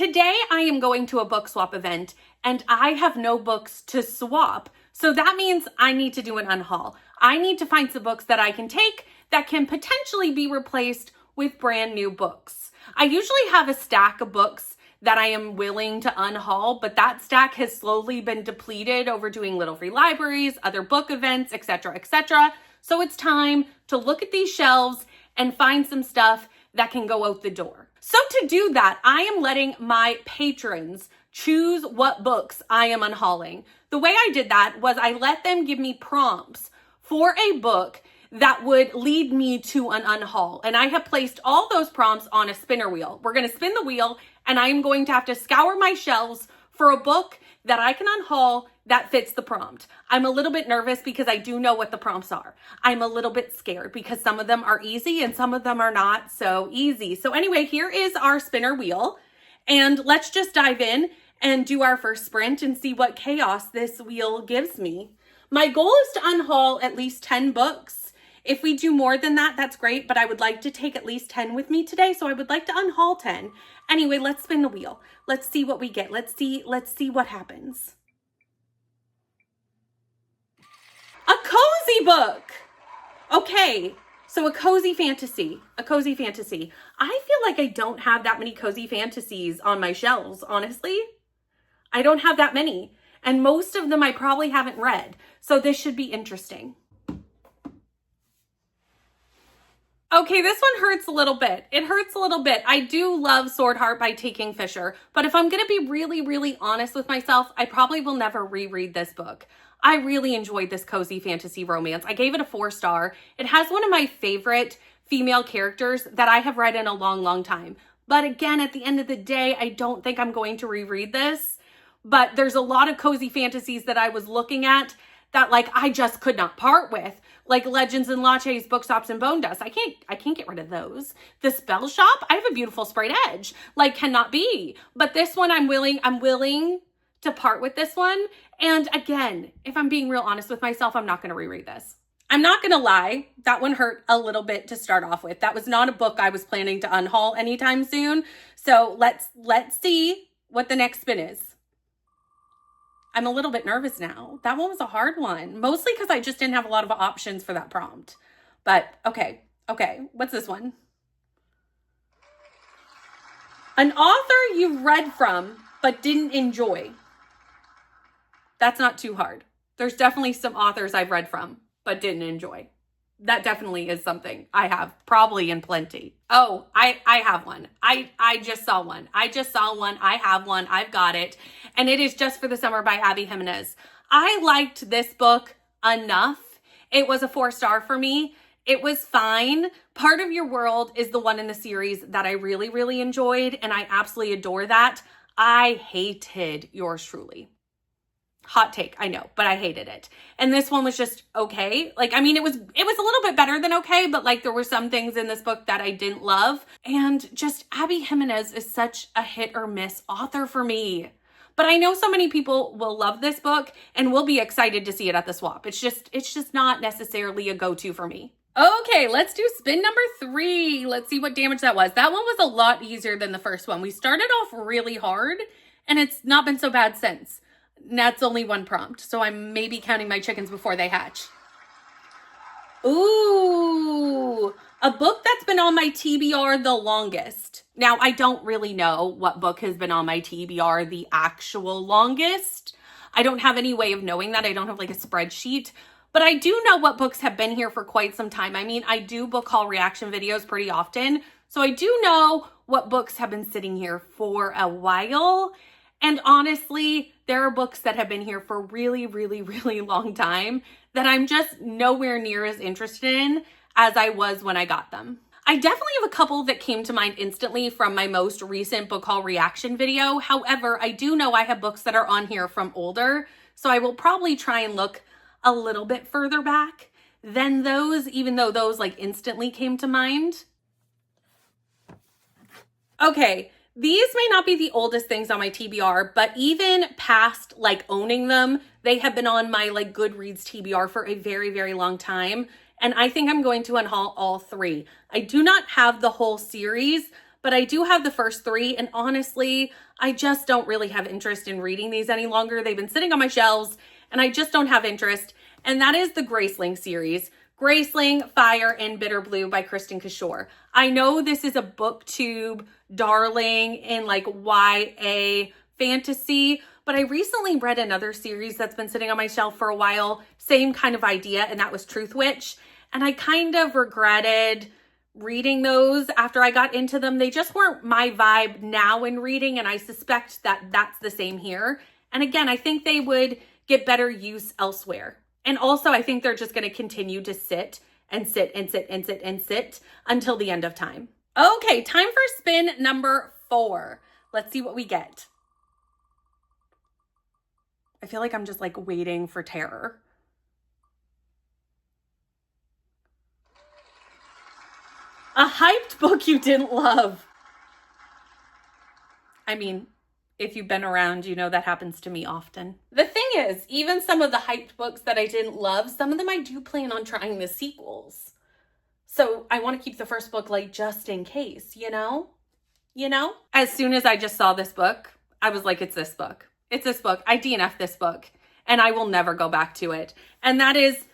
today I am going to a book swap event and I have no books to swap. So that means I need to do an unhaul. I need to find some books that I can take that can potentially be replaced with brand new books. I usually have a stack of books that I am willing to unhaul, but that stack has slowly been depleted over doing Little Free Libraries, other book events, etc., etc. So it's time to look at these shelves and find some stuff that can go out the door. So to do that, I am letting my patrons choose what books I am unhauling. The way I did that was I let them give me prompts for a book that would lead me to an unhaul. And I have placed all those prompts on a spinner wheel. We're going to spin the wheel and I'm going to have to scour my shelves for a book that I can unhaul that fits the prompt. I'm a little bit nervous because I do know what the prompts are. I'm a little bit scared because some of them are easy and some of them are not so easy. So anyway, here is our spinner wheel and let's just dive in and do our first sprint and see what chaos this wheel gives me. My goal is to unhaul at least 10 books. If we do more than that, that's great, but I would like to take at least 10 with me today, so I would like to unhaul 10. Anyway, let's spin the wheel. Let's see what we get. Let's see what happens. A cozy book. Okay, so a cozy fantasy. I feel like I don't have that many cozy fantasies on my shelves, honestly. I don't have that many, and most of them I probably haven't read, so this should be interesting. Okay, this one hurts a little bit. It hurts a little bit. I do love Sword Heart by T.K. Fisher, but if I'm gonna be really honest with myself, I probably will never reread this book. I really enjoyed this cozy fantasy romance. I gave it a 4-star. It has one of my favorite female characters that I have read in a long time. But again, at the end of the day, I don't think I'm going to reread this. But there's a lot of cozy fantasies that I was looking at that like I just could not part with. Like Legends and Lattes, Book Stops, and Bone Dust. I can't get rid of those. The Spell Shop, I have a beautiful sprayed edge. Like cannot be. But this one I'm willing to part with this one. And again, if I'm being real honest with myself, I'm not going to reread this. I'm not going to lie. That one hurt a little bit to start off with. That was not a book I was planning to unhaul anytime soon. So let's see what the next spin is. I'm a little bit nervous now. That one was a hard one, mostly because I just didn't have a lot of options for that prompt. But okay, what's this one? An author you read from but didn't enjoy. That's not too hard. There's definitely some authors I've read from but didn't enjoy. That definitely is something I have, probably in plenty. Oh, I have one. I just saw one. I have one. I've got it. And it is Just for the Summer by Abby Jimenez. I liked this book enough. It was a 4-star for me. It was fine. Part of Your World is the one in the series that I really enjoyed, and I absolutely adore that. I hated Yours Truly. Hot take, I know, but I hated it. And this one was just okay. Like, I mean, it was a little bit better than okay, but like there were some things in this book that I didn't love. And just Abby Jimenez is such a hit or miss author for me. But I know so many people will love this book and will be excited to see it at the swap. It's just not necessarily a go-to for me. Okay, let's do spin number 3. Let's see what damage that was. That one was a lot easier than the first one. We started off really hard and it's not been so bad since. That's only one prompt, so I'm maybe counting my chickens before they hatch. Ooh, a book that's been on my TBR the longest. Now, I don't really know what book has been on my TBR the actual longest. I don't have any way of knowing that. I don't have like a spreadsheet, but I do know what books have been here for quite some time. I mean, I do book haul reaction videos pretty often, so I do know what books have been sitting here for a while. And honestly, there are books that have been here for a really long time that I'm just nowhere near as interested in as I was when I got them. I definitely have a couple that came to mind instantly from my most recent book haul reaction video. However, I do know I have books that are on here from older, so I will probably try and look a little bit further back than those, even though those like instantly came to mind. Okay. These may not be the oldest things on my TBR, but even past like owning them, they have been on my like Goodreads TBR for a very long time. And I think I'm going to unhaul all 3. I do not have the whole series, but I do have the first 3, and honestly, I just don't really have interest in reading these any longer. They've been sitting on my shelves, and I just don't have interest, and that is the Graceling series. Graceling, Fire, and Bitter Blue by Kristen Kishore. I know this is a booktube darling in like YA fantasy, but I recently read another series that's been sitting on my shelf for a while, same kind of idea, and that was Truth Witch. And I kind of regretted reading those after I got into them. They just weren't my vibe now in reading, and I suspect that that's the same here. And again, I think they would get better use elsewhere. And also, I think they're just going to continue to sit and sit and sit and sit and sit until the end of time. Okay, time for spin number 4. Let's see what we get. I feel like I'm just like waiting for terror. A hyped book you didn't love. I mean, if you've been around, you know that happens to me often. The thing is, even some of the hyped books that I didn't love, some of them I do plan on trying the sequels. So I want to keep the first book like just in case, you know? As soon as I just saw this book, I was like, it's this book. It's this book. I DNF'd this book and I will never go back to it. And that is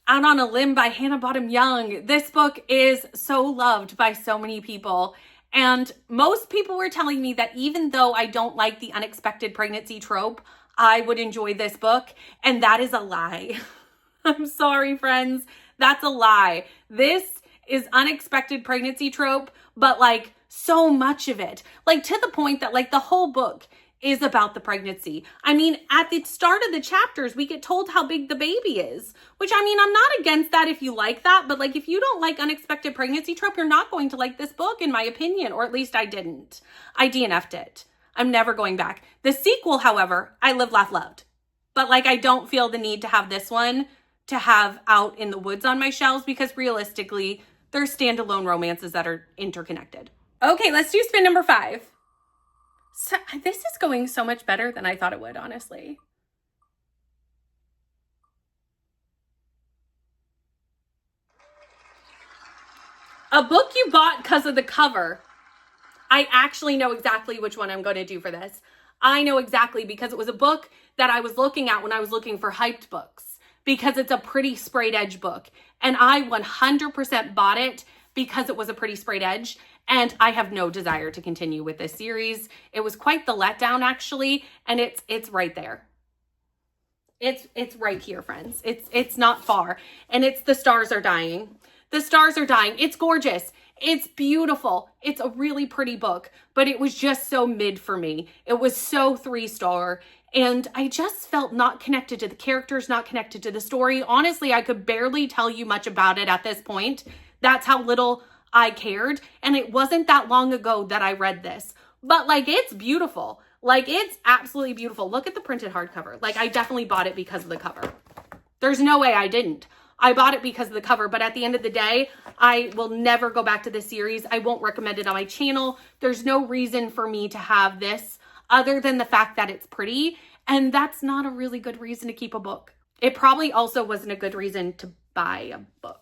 Out on a Limb by Hannah Bottom Young. This book is so loved by so many people. And most people were telling me that even though I don't like the unexpected pregnancy trope, I would enjoy this book. And that is a lie. I'm sorry, friends. That's a lie. This is unexpected pregnancy trope, but like so much of it. Like to the point that like the whole book is about the pregnancy. I mean, at the start of the chapters, we get told how big the baby is, which I mean, I'm not against that if you like that, but like if you don't like unexpected pregnancy trope, you're not going to like this book in my opinion, or at least I didn't. I DNF'd it. I'm never going back. The sequel, however, I Live, Laugh, Loved. But like, I don't feel the need to have this one to have out in the woods on my shelves because realistically, they're standalone romances that are interconnected. Okay, let's do spin number 5. So this is going so much better than I thought it would, honestly. A book you bought because of the cover. I actually know exactly which one I'm going to do for this. I know exactly because it was a book that I was looking at when I was looking for hyped books because it's a pretty sprayed edge book. And I 100% bought it because it was a pretty sprayed edge. And I have no desire to continue with this series. It was quite the letdown, actually, and it's right there. It's right here, friends. It's not far, and it's The Stars Are Dying. The Stars Are Dying. It's gorgeous. It's beautiful. It's a really pretty book, but it was just so mid for me. It was so 3-star, and I just felt not connected to the characters, not connected to the story. Honestly, I could barely tell you much about it at this point. That's how little I cared, and it wasn't that long ago that I read this, but like it's beautiful. Like it's absolutely beautiful. Look at the printed hardcover. Like I definitely bought it because of the cover. There's no way I didn't. I bought it because of the cover, but at the end of the day, I will never go back to this series. I won't recommend it on my channel. There's no reason for me to have this other than the fact that it's pretty, and that's not a really good reason to keep a book. It probably also wasn't a good reason to buy a book.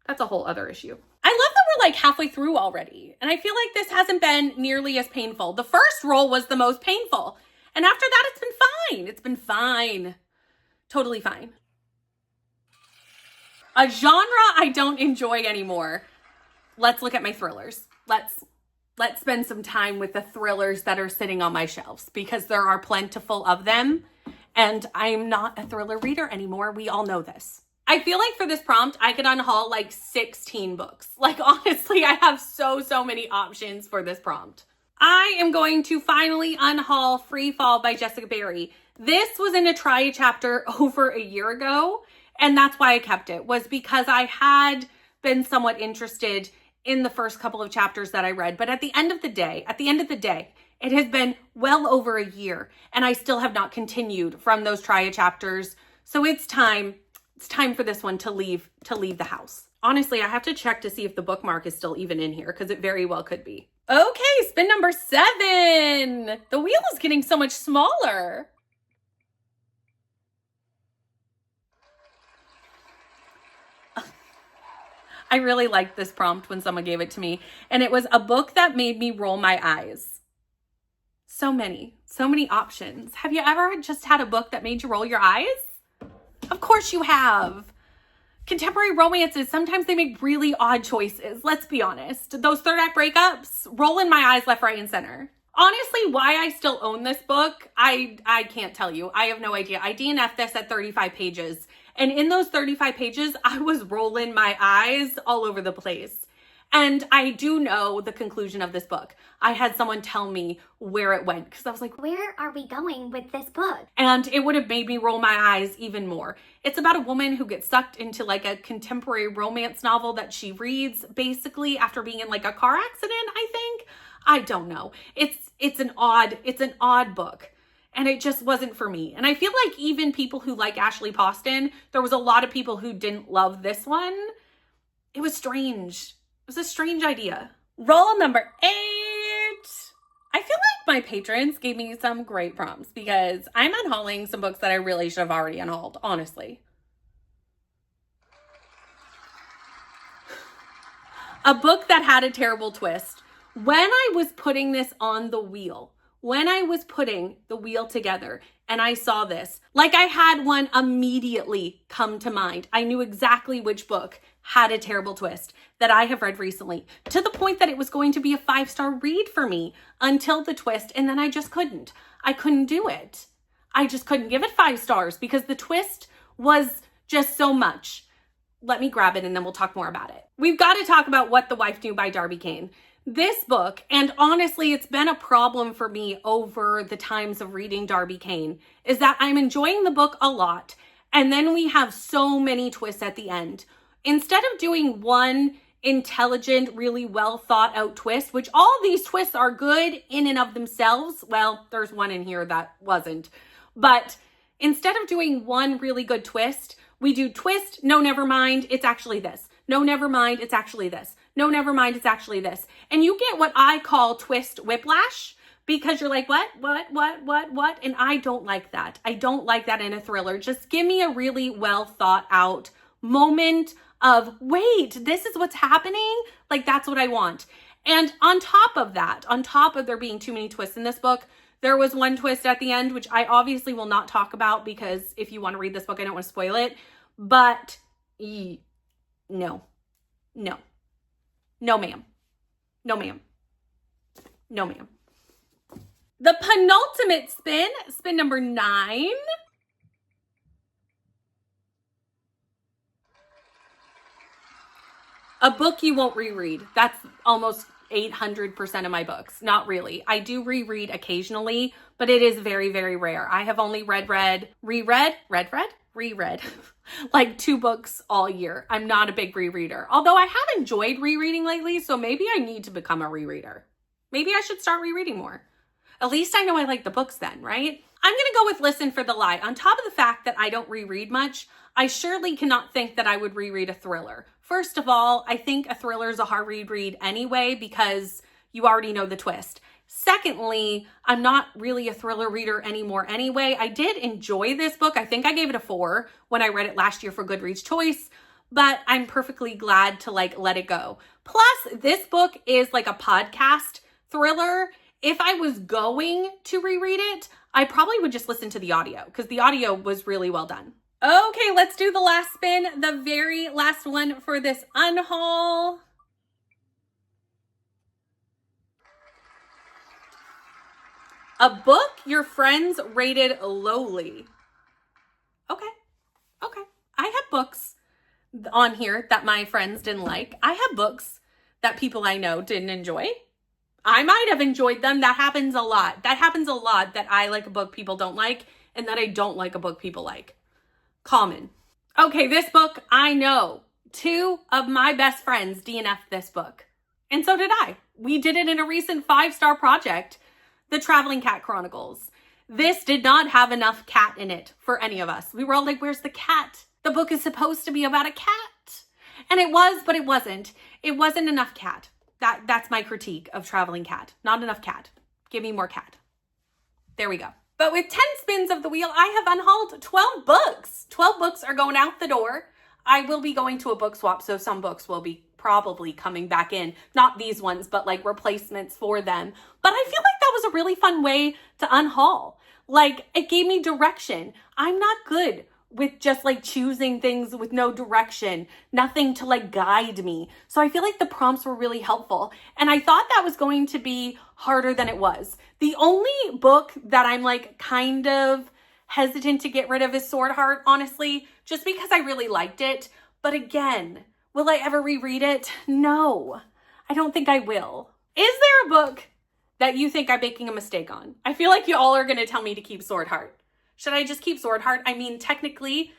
That's a whole other issue. I love that we're like halfway through already. And I feel like this hasn't been nearly as painful. The first roll was the most painful. And after that, it's been fine. It's been fine. Totally fine. A genre I don't enjoy anymore. Let's look at my thrillers. Let's spend some time with the thrillers that are sitting on my shelves because there are plentiful of them. And I'm not a thriller reader anymore. We all know this. I feel like for this prompt, I could unhaul like 16 books. Like honestly, I have so many options for this prompt. I am going to finally unhaul Free Fall by Jessica Barry. This was in a try chapter over a year ago, and that's why I kept it, was because I had been somewhat interested in the first couple of chapters that I read. But at the end of the day, it has been well over a year, and I still have not continued from those try chapters. So it's time. It's time for this one to leave the house. Honestly, I have to check to see if the bookmark is still even in here because it very well could be. Okay, spin number 7. The wheel is getting so much smaller. I really liked this prompt when someone gave it to me, and it was a book that made me roll my eyes. So many options. Have you ever just had a book that made you roll your eyes? Of course you have. Contemporary romances, sometimes they make really odd choices. Let's be honest. Those third act breakups, rolling my eyes left, right, and center. Honestly, why I still own this book, I can't tell you. I have no idea. I DNF'd this at 35 pages. And in those 35 pages, I was rolling my eyes all over the place. And I do know the conclusion of this book. I had someone tell me where it went because I was like, where are we going with this book? And it would have made me roll my eyes even more. It's about a woman who gets sucked into like a contemporary romance novel that she reads basically after being in like a car accident, I think. I don't know. It's an odd book. And it just wasn't for me. And I feel like even people who like Ashley Poston, there was a lot of people who didn't love this one. It was strange. It was a strange idea. Roll number 8. I feel like my patrons gave me some great prompts because I'm unhauling some books that I really should have already unhauled, honestly. A book that had a terrible twist. When I was putting this on the wheel, when I was putting the wheel together and I saw this, like I had one immediately come to mind. I knew exactly which book had a terrible twist that I have read recently, to the point that it was going to be a 5-star read for me until the twist, and then I just couldn't. I couldn't do it. I just couldn't give it 5 stars because the twist was just so much. Let me grab it and then we'll talk more about it. We've got to talk about What the Wife Knew by Darby Kane. This book, and honestly, it's been a problem for me over the times of reading Darby Kane, is that I'm enjoying the book a lot, and then we have so many twists at the end. Instead of doing one intelligent, really well thought out twist, which all these twists are good in and of themselves, well, there's one in here that wasn't, but instead of doing one really good twist, we do twist, no, never mind, it's actually this. No, never mind, it's actually this. No, never mind, it's actually this. And you get what I call twist whiplash because you're like, what? And I don't like that. I don't like that in a thriller. Just give me a really well thought out moment of, wait, this is what's happening? Like, that's what I want. And on top of that, on top of there being too many twists in this book, there was one twist at the end, which I obviously will not talk about because if you want to read this book, I don't want to spoil it. But no, ma'am. No, ma'am. No, ma'am. The penultimate spin number 9. A book you won't reread. That's almost 800% of my books. Not really. I do reread occasionally, but it is very, very rare. I have only reread like 2 books all year. I'm not a big rereader. Although I have enjoyed rereading lately, so maybe I need to become a rereader. Maybe I should start rereading more. At least I know I like the books then, right? I'm gonna go with Listen for the Lie. On top of the fact that I don't reread much, I surely cannot think that I would reread a thriller. First of all, I think a thriller is a hard read anyway because you already know the twist. Secondly, I'm not really a thriller reader anymore anyway. I did enjoy this book. I think I gave it a 4 when I read it last year for Goodreads Choice, but I'm perfectly glad to like let it go. Plus, this book is like a podcast thriller. If I was going to reread it, I probably would just listen to the audio because the audio was really well done. Okay, let's do the last spin, the very last one for this unhaul. A book your friends rated lowly. Okay. I have books on here that my friends didn't like. I have books that people I know didn't enjoy. I might have enjoyed them. That happens a lot. That I like a book people don't like and that I don't like a book people like. Common. Okay, this book, I know 2 of my best friends DNF'd this book. And so did I. We did it in a recent 5-star project, The Traveling Cat Chronicles. This did not have enough cat in it for any of us. We were all like, where's the cat? The book is supposed to be about a cat. And it was, but it wasn't. It wasn't enough cat. That's my critique of Traveling Cat. Not enough cat. Give me more cat. There we go. But with 10 spins of the wheel, I have unhauled 12 books. 12 books are going out the door. I will be going to a book swap, so some books will be probably coming back in. Not these ones, but like replacements for them. But I feel like that was a really fun way to unhaul. Like, it gave me direction. I'm not good with just like choosing things with no direction, nothing to like guide me. So I feel like the prompts were really helpful. And I thought that was going to be harder than it was. The only book that I'm like kind of hesitant to get rid of is Sword Heart, honestly, just because I really liked it. But again, will I ever reread it? No, I don't think I will. Is there a book that you think I'm making a mistake on? I feel like you all are going to tell me to keep Sword Heart. Should I just keep Sword Heart? I mean, technically,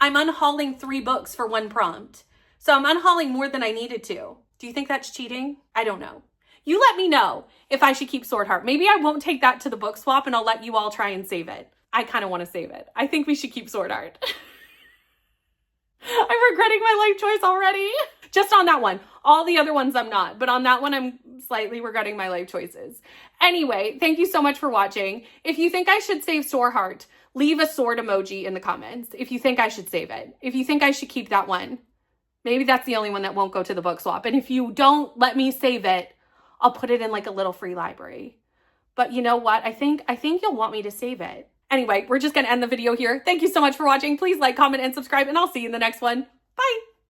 I'm unhauling 3 books for 1 prompt. So I'm unhauling more than I needed to. Do you think that's cheating? I don't know. You let me know if I should keep Sword Heart. Maybe I won't take that to the book swap and I'll let you all try and save it. I kind of want to save it. I think we should keep Sword Heart. I'm regretting my life choice already. Just on that one. All the other ones I'm not, but on that one I'm slightly regretting my life choices. Anyway, thank you so much for watching. If you think I should save Sword Heart, leave a sword emoji in the comments if you think I should save it. If you think I should keep that one, maybe that's the only one that won't go to the book swap. And if you don't let me save it, I'll put it in like a little free library. But you know what? I think you'll want me to save it. Anyway, we're just going to end the video here. Thank you so much for watching. Please like, comment, and subscribe, and I'll see you in the next one. Bye.